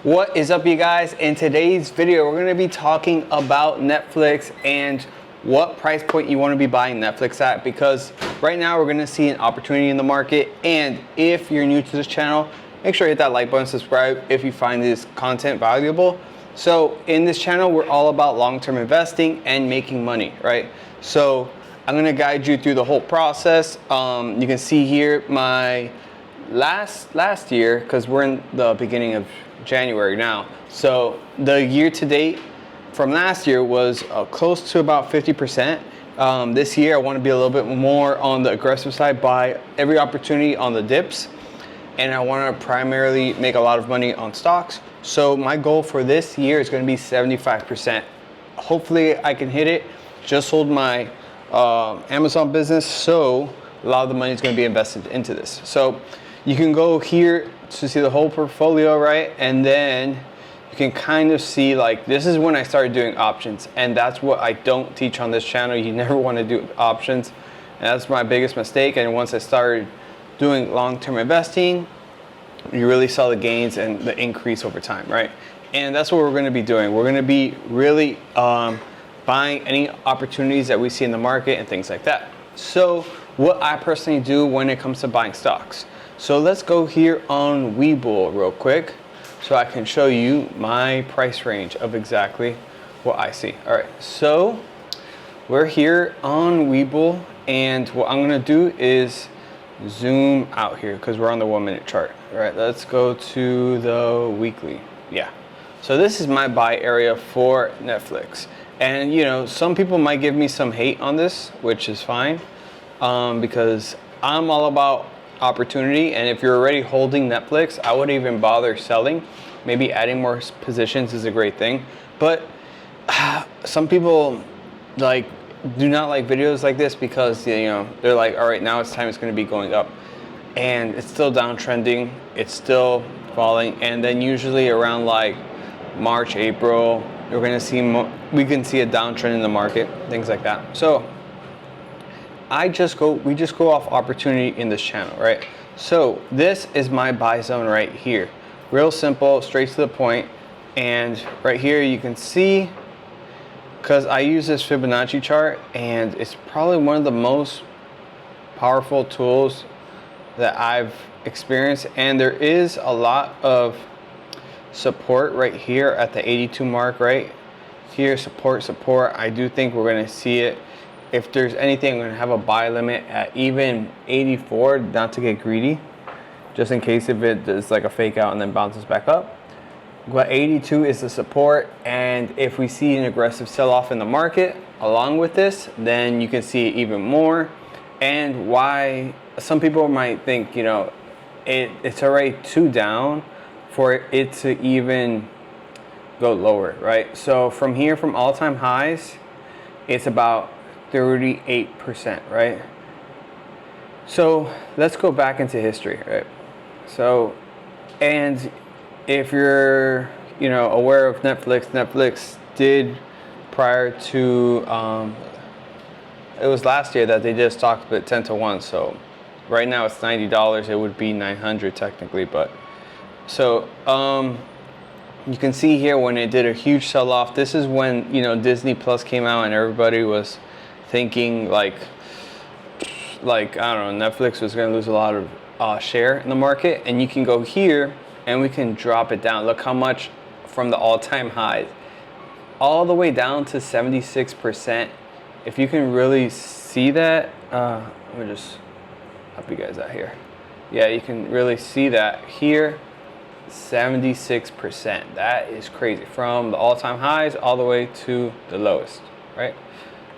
What is up, you guys? In today's video, we're going to be talking about Netflix and what price point you want to be buying Netflix at, because right now we're going to see an opportunity in the market. And if you're new to this channel, make sure to hit that like button, subscribe if you find this content valuable. So in this channel, we're all about long-term investing and making money, right? So I'm going to guide you through the whole process. You can see here my last year, because we're in the beginning of January now. So the year to date from last year was close to about 50%. This year I want to be a little bit more on the aggressive side, buy every opportunity on the dips, and I want to primarily make a lot of money on stocks. So my goal for this year is going to be 75%. Hopefully I can hit it. Just sold my Amazon business, so a lot of the money is going to be invested into this. So you can go here to see the whole portfolio, right? And then you can kind of see, like, this is when I started doing options, and that's what I don't teach on this channel. You never want to do options, and that's my biggest mistake. And once I started doing long-term investing, you really saw the gains and the increase over time, right? And that's what we're going to be doing. We're going to be really buying any opportunities that we see in the market and things like that. So what I personally do when it comes to buying stocks. So let's go here on Webull real quick so I can show you my price range of exactly what I see. All right, so we're here on Webull, and what I'm gonna do is zoom out here because we're on the 1 minute chart. All right, let's go to the weekly. Yeah, so this is my buy area for Netflix. And you know, some people might give me some hate on this, which is fine, because I'm all about opportunity. And if you're already holding Netflix, I wouldn't even bother selling. Maybe adding more positions is a great thing. But some people do not like videos like this because, you know, they're like, all right, now it's time, it's going to be going up, and it's still downtrending, it's still falling. And then usually around like March, April, we're going to see we can see a downtrend in the market, things like that. So we just go off opportunity in this channel, right? So this is my buy zone right here. Real simple, straight to the point. And right here you can see, because I use this Fibonacci chart, and it's probably one of the most powerful tools that I've experienced. And there is a lot of support right here at the 82 mark, right here. Support. I do think we're going to see it. If there's anything, I'm going to have a buy limit at even 84, not to get greedy, just in case if it does like a fake out and then bounces back up. But 82 is the support, and if we see an aggressive sell-off in the market along with this, then you can see it even more. And why some people might think, you know, it's already too down for it to even go lower, right? So from here, from all-time highs, it's about 38%, right? So let's go back into history, right? So, and if you're, you know, aware of Netflix did prior to, it was last year that they did a stock split 10-1. So right now it's $90. It would be 900 technically, but so you can see here when it did a huge sell-off. This is when, you know, Disney Plus came out and everybody was thinking like I don't know, Netflix was going to lose a lot of share in the market. And you can go here and we can drop it down. Look how much from the all-time highs all the way down to 76%. If you can really see that, let me just help you guys out here. Yeah, you can really see that here. 76%. That is crazy, from the all-time highs all the way to the lowest, right?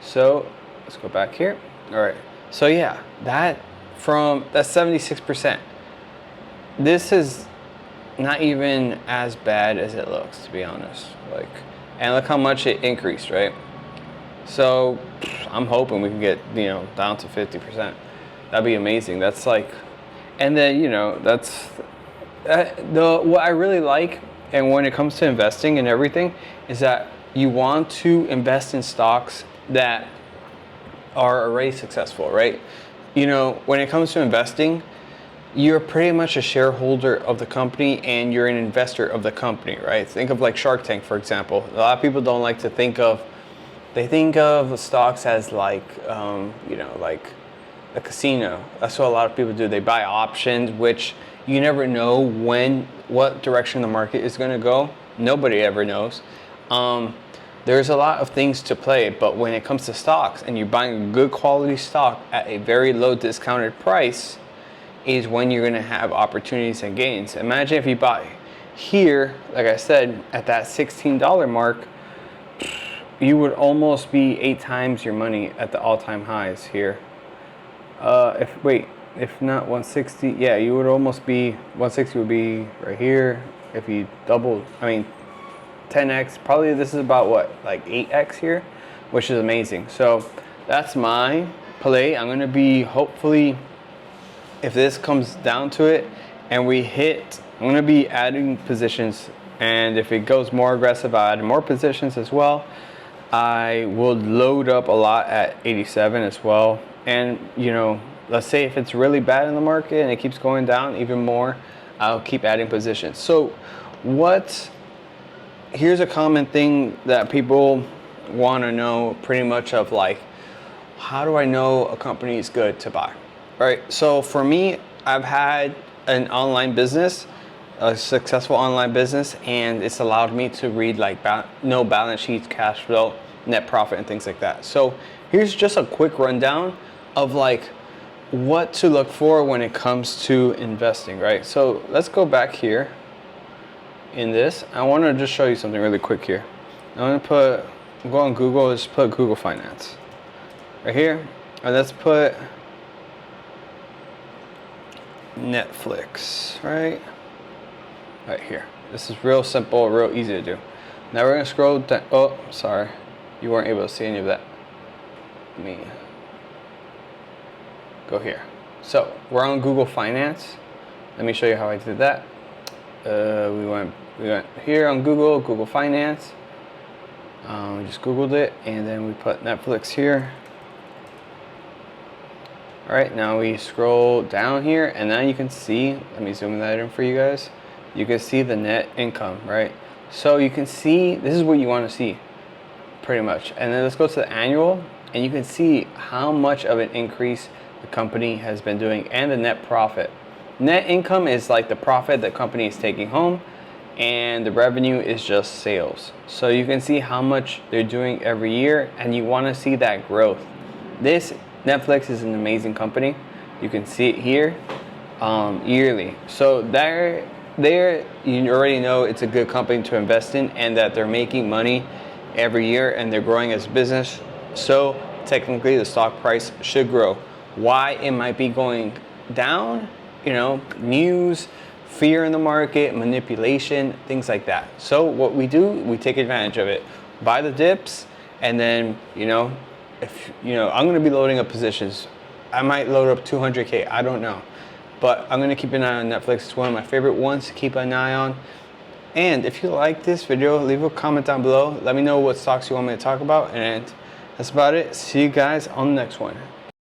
So let's go back here. All right, so yeah, that's 76%. This is not even as bad as it looks, to be honest. Like, and look how much it increased, right? So I'm hoping we can get, you know, down to 50%. That'd be amazing. That's like, and then, you know, that's what I really like. And when it comes to investing and everything, is that you want to invest in stocks that are already successful, right? You know, when it comes to investing, you're pretty much a shareholder of the company and you're an investor of the company, right? Think of like Shark Tank, for example. A lot of people don't like to think of, they think of stocks as like, like a casino. That's what a lot of people do. They buy options, which you never know what direction the market is going to go. Nobody ever knows. There's a lot of things to play, but when it comes to stocks and you're buying a good quality stock at a very low discounted price, is when you're going to have opportunities and gains. Imagine if you buy here, like I said, at that $16 mark, you would almost be 8 times your money at the all-time highs here. If not 160, yeah, you would almost be, 160 would be right here. If you doubled, 10x, probably this is about what, like 8x here, which is amazing. So that's my play. I'm going to be, hopefully, if this comes down to it and we hit, I'm going to be adding positions, and if it goes more aggressive, I'll add more positions as well. I will load up a lot at 87 as well. And let's say if it's really bad in the market and it keeps going down even more, I'll keep adding positions. So here's a common thing that people want to know, pretty much, of like, how do I know a company is good to buy? Right. So for me, I've had an online business, a successful online business, and it's allowed me to read like no balance sheets, cash flow, net profit, and things like that. So here's just a quick rundown of like what to look for when it comes to investing, right? So let's go back here in this. I want to just show you something really quick here. I'm going to go on Google, just put Google Finance right here, and let's put Netflix right here. This is real simple, real easy to do. Now we're going to scroll down. Oh, sorry, you weren't able to see any of that. Let me go here. So we're on Google Finance. Let me show you how I did that. We went here on Google Finance. We just Googled it, and then we put Netflix here. All right, now we scroll down here, and now you can see, let me zoom that in for you guys. You can see the net income, right? So you can see, this is what you want to see, pretty much. And then let's go to the annual, and you can see how much of an increase the company has been doing, and the net profit. Net income is like the profit the company is taking home, and the revenue is just sales. So you can see how much they're doing every year, and you want to see that growth. This Netflix is an amazing company. You can see it here yearly. So there you already know it's a good company to invest in, and that they're making money every year and they're growing as a business. So technically the stock price should grow. Why it might be going down, news, fear in the market, manipulation, things like that. So what we do, we take advantage of it. Buy the dips, and then if I'm going to be loading up positions. I might load up 200K, I don't know, but I'm going to keep an eye on Netflix. It's one of my favorite ones to keep an eye on. And if you like this video, leave a comment down below. Let me know what stocks you want me to talk about, and that's about it. See you guys on the next one.